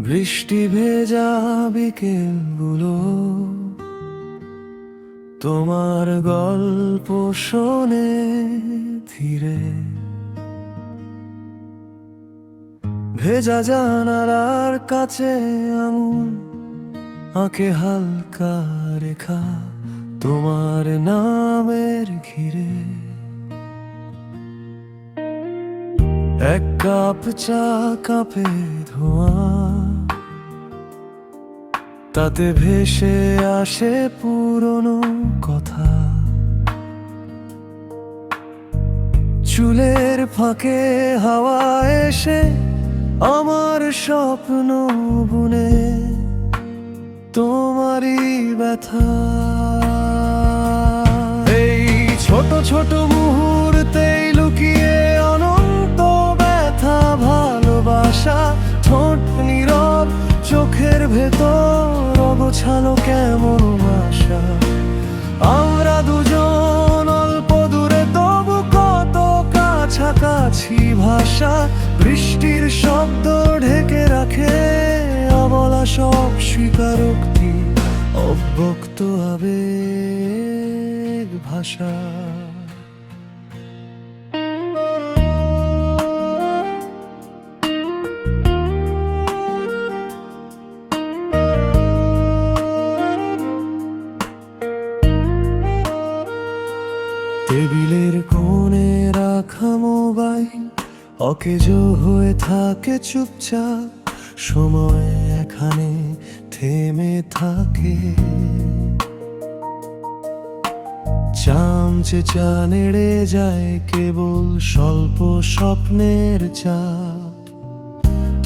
বৃষ্টি ভেজা বিকেলগুলো তোমার গল্প শোনে ধীরে। ভেজা জানালার কাছে আঙুল আঁকে হালকা রেখা তোমার নামের ঘিরে। এক কাপ চা কাপে ধোঁয়া, তাতে ভেসে আসে পুরনো কথা। চুলের ফাঁকে হাওয়া এসে আমার স্বপ্ন বুনে তোমারই ব্যথা। এই ছোট ছোট মুহূর্তেই লুকিয়ে অনন্ত ব্যথা ভালোবাসা। ঠোঁট নীরব, চোখের ভেতর অগোছালো কেমন আশা। আমরা দুজন অল্প দূরে, তবু কত কাছাকাছি ভাষা। বৃষ্টির শব্দ ঢেকে রাখে অবলা সব স্বীকারোক্তি, অব্যক্ত আবেগ ভাষা। টেবিলের কোণে রাখা মোবাইল অকেজো হয়ে থাকে চুপচাপ। সময় এখানে থেমে থাকে, চামচে চা নেড়ে যায় কেবল স্বল্প স্বপ্নের চাপ।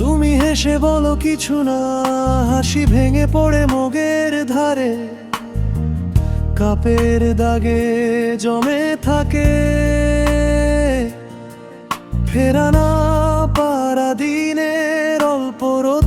তুমি হেসে বলো কিছু না, হাসি ভেঙে পড়ে মগের ধারে। কাপের দাগে জমে থাকে ফেরানা পারা দিনের অল্প রোদ